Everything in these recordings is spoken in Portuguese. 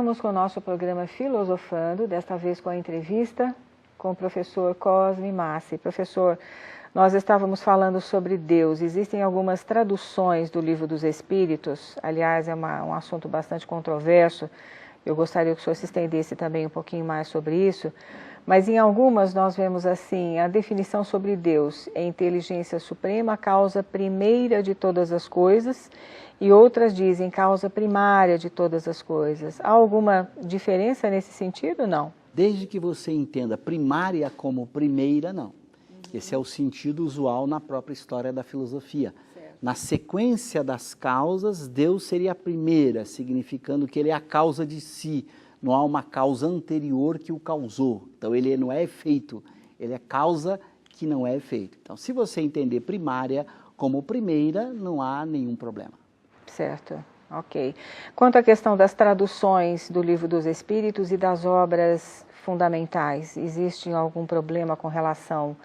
Voltamos com o nosso programa Filosofando, desta vez com a entrevista com o professor Cosme Massi. Professor, nós estávamos falando sobre Deus. Existem algumas traduções do Livro dos Espíritos, aliás, é um assunto bastante controverso. Eu gostaria que o senhor se estendesse também um pouquinho mais sobre isso. Mas em algumas nós vemos assim, a definição sobre Deus é inteligência suprema, causa primeira de todas as coisas, e outras dizem causa primária de todas as coisas. Há alguma diferença nesse sentido, não? Desde que você entenda primária como primeira, não. Esse é o sentido usual na própria história da filosofia. Certo. Na sequência das causas, Deus seria a primeira, significando que ele é a causa de si. Não há uma causa anterior que o causou. Então ele não é efeito, ele é causa que não é efeito. Então se você entender primária como primeira, não há nenhum problema. Certo, ok. Quanto à questão das traduções do Livro dos Espíritos e das obras fundamentais, existe algum problema com relação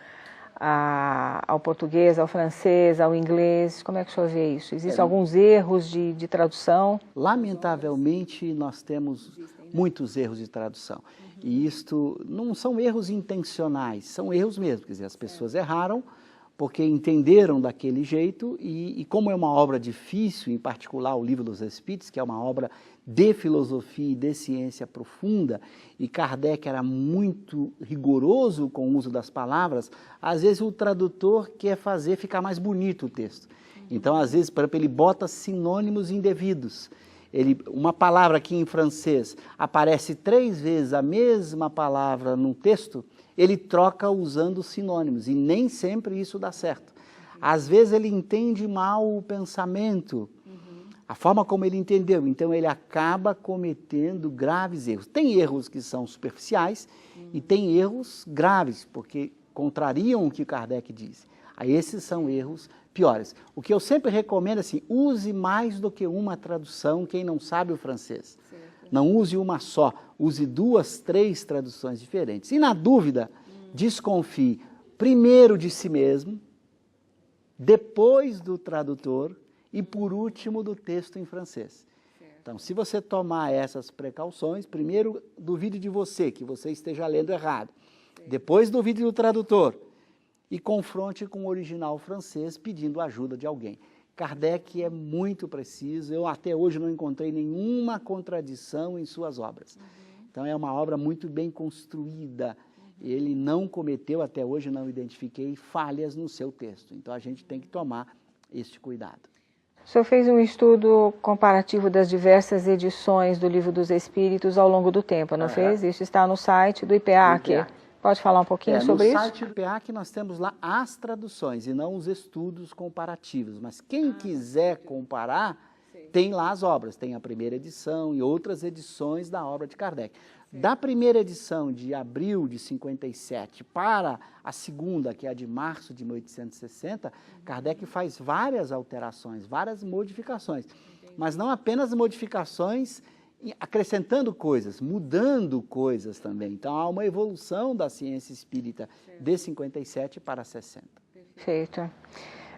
ao português, ao francês, ao inglês? Como é que o senhor vê isso? Existem alguns erros de tradução? Lamentavelmente, nós temos muitos erros de tradução. E isto não são erros intencionais, são erros mesmo. Quer dizer, as pessoas erraram porque entenderam daquele jeito e como é uma obra difícil, em particular o Livro dos Espíritos, que é uma obra de filosofia e de ciência profunda, e Kardec era muito rigoroso com o uso das palavras, às vezes o tradutor quer fazer ficar mais bonito o texto. Então, às vezes, por exemplo, ele bota sinônimos indevidos. Uma palavra aqui em francês aparece 3 vezes a mesma palavra no texto, ele troca usando sinônimos, e nem sempre isso dá certo. Às vezes ele entende mal o pensamento, a forma como ele entendeu, então ele acaba cometendo graves erros. Tem erros que são superficiais e tem erros graves, porque contrariam o que Kardec diz. Aí esses são erros piores. O que eu sempre recomendo é assim, use mais do que uma tradução, quem não sabe o francês. Certo. Não use uma só, use 2, 3 traduções diferentes. E na dúvida, desconfie primeiro de si mesmo, depois do tradutor e por último do texto em francês. Certo. Então, se você tomar essas precauções, primeiro duvide de você, que você esteja lendo errado. Certo. Depois duvide do tradutor e confronte com o original francês pedindo ajuda de alguém. Kardec é muito preciso, eu até hoje não encontrei nenhuma contradição em suas obras. Então é uma obra muito bem construída, ele não cometeu, até hoje não identifiquei, falhas no seu texto. Então a gente tem que tomar este cuidado. O senhor fez um estudo comparativo das diversas edições do Livro dos Espíritos ao longo do tempo, não fez? Isso está no site do IPEAC. Pode falar um pouquinho sobre isso? No site do IPEAC nós temos lá as traduções e não os estudos comparativos. Mas quem quiser comparar, tem lá as obras. Tem a primeira edição e outras edições da obra de Kardec. Da primeira edição de abril de 57 para a segunda, que é a de março de 1860, Kardec faz várias alterações, várias modificações. Mas não apenas modificações acrescentando coisas, mudando coisas também. Então, há uma evolução da ciência espírita de 57 para 60. Perfeito.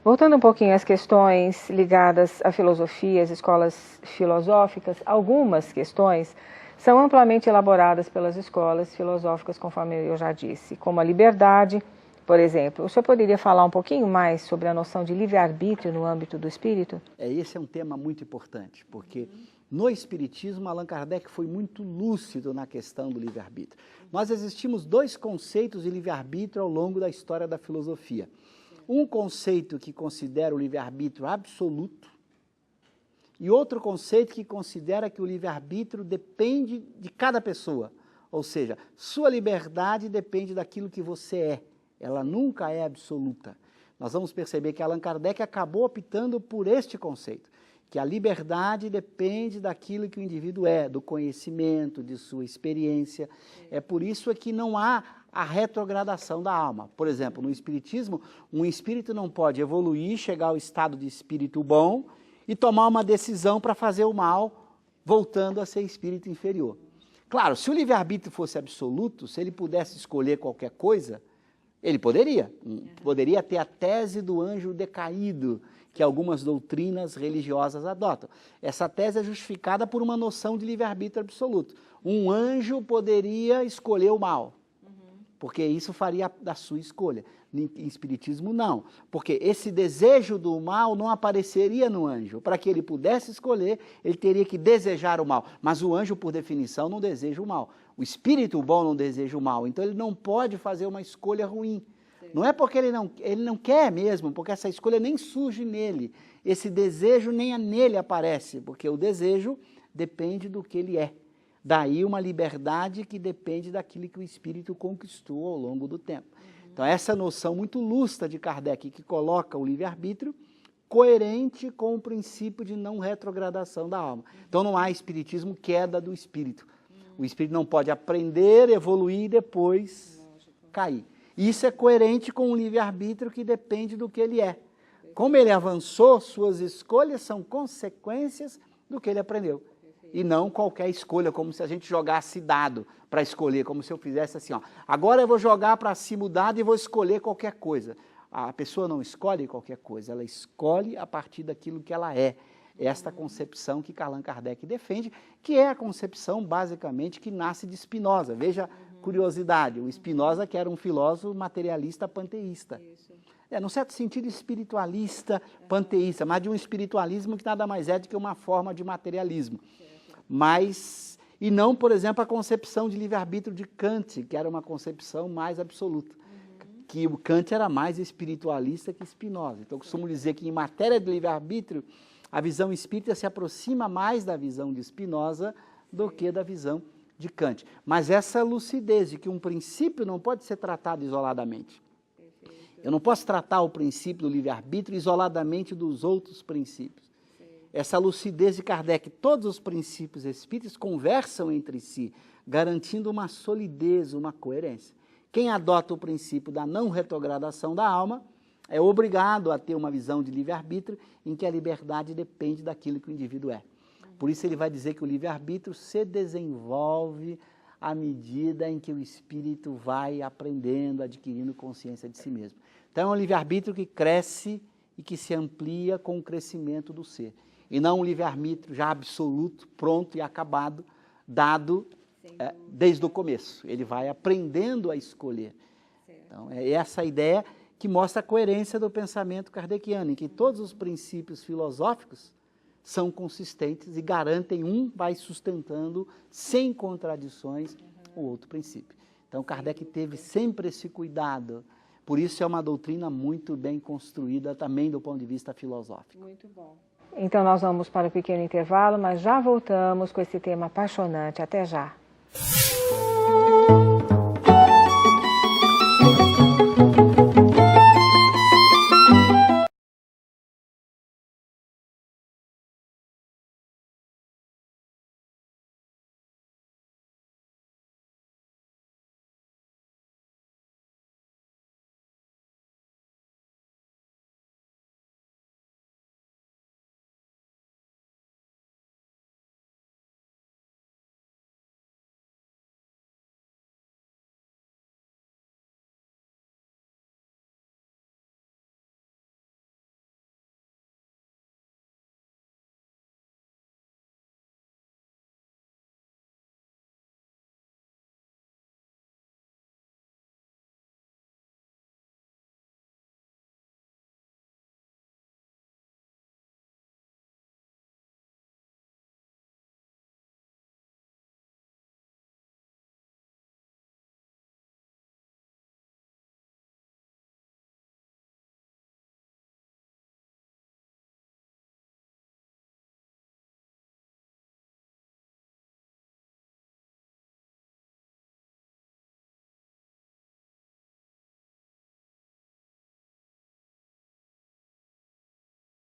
Voltando um pouquinho às questões ligadas à filosofia, às escolas filosóficas, algumas questões são amplamente elaboradas pelas escolas filosóficas, conforme eu já disse, como a liberdade, por exemplo. O senhor poderia falar um pouquinho mais sobre a noção de livre-arbítrio no âmbito do espírito? Esse é um tema muito importante, porque no Espiritismo, Allan Kardec foi muito lúcido na questão do livre-arbítrio. Nós existimos 2 conceitos de livre-arbítrio ao longo da história da filosofia. Um conceito que considera o livre-arbítrio absoluto e outro conceito que considera que o livre-arbítrio depende de cada pessoa. Ou seja, sua liberdade depende daquilo que você é. Ela nunca é absoluta. Nós vamos perceber que Allan Kardec acabou optando por este conceito, que a liberdade depende daquilo que o indivíduo é, do conhecimento, de sua experiência. É por isso que não há a retrogradação da alma. Por exemplo, no Espiritismo, um espírito não pode evoluir, chegar ao estado de espírito bom e tomar uma decisão para fazer o mal, voltando a ser espírito inferior. Claro, se o livre-arbítrio fosse absoluto, se ele pudesse escolher qualquer coisa, Ele poderia ter a tese do anjo decaído, que algumas doutrinas religiosas adotam. Essa tese é justificada por uma noção de livre-arbítrio absoluto. Um anjo poderia escolher o mal, porque isso faria da sua escolha. Em espiritismo, não, porque esse desejo do mal não apareceria no anjo. Para que ele pudesse escolher, ele teria que desejar o mal. Mas o anjo, por definição, não deseja o mal. O espírito bom não deseja o mal, então ele não pode fazer uma escolha ruim. Não é porque ele não quer mesmo, porque essa escolha nem surge nele. Esse desejo nem nele aparece, porque o desejo depende do que ele é. Daí uma liberdade que depende daquilo que o espírito conquistou ao longo do tempo. Então essa noção muito lustra de Kardec, que coloca o livre-arbítrio coerente com o princípio de não retrogradação da alma. Então não há espiritismo queda do espírito. O espírito não pode aprender, evoluir e depois cair. Isso é coerente com o livre-arbítrio que depende do que ele é. Como ele avançou, suas escolhas são consequências do que ele aprendeu. E não qualquer escolha, como se a gente jogasse dado para escolher, como se eu fizesse assim, ó, agora eu vou jogar para cima o dado e vou escolher qualquer coisa. A pessoa não escolhe qualquer coisa, ela escolhe a partir daquilo que ela é. Esta concepção que Allan Kardec defende, que é a concepção, basicamente, que nasce de Spinoza. Veja, curiosidade, o Spinoza que era um filósofo materialista panteísta. Num certo sentido, espiritualista panteísta, mas de um espiritualismo que nada mais é do que uma forma de materialismo. Mas, e não, por exemplo, a concepção de livre-arbítrio de Kant, que era uma concepção mais absoluta. Que o Kant era mais espiritualista que Spinoza. Então, eu costumo dizer que em matéria de livre-arbítrio, a visão espírita se aproxima mais da visão de Spinoza do que da visão de Kant. Mas essa lucidez de que um princípio não pode ser tratado isoladamente. Eu não posso tratar o princípio do livre-arbítrio isoladamente dos outros princípios. Essa lucidez de Kardec, todos os princípios espíritas conversam entre si, garantindo uma solidez, uma coerência. Quem adota o princípio da não retrogradação da alma é obrigado a ter uma visão de livre-arbítrio em que a liberdade depende daquilo que o indivíduo é. Por isso ele vai dizer que o livre-arbítrio se desenvolve à medida em que o espírito vai aprendendo, adquirindo consciência de si mesmo. Então é um livre-arbítrio que cresce e que se amplia com o crescimento do ser. E não um livre-arbítrio já absoluto, pronto e acabado, dado desde o começo. Ele vai aprendendo a escolher. Então é essa a ideia que mostra a coerência do pensamento kardeciano, em que todos os princípios filosóficos são consistentes e garantem vai sustentando, sem contradições, o outro princípio. Então Kardec teve sempre esse cuidado, por isso é uma doutrina muito bem construída também do ponto de vista filosófico. Muito bom. Então nós vamos para um pequeno intervalo, mas já voltamos com esse tema apaixonante. Até já!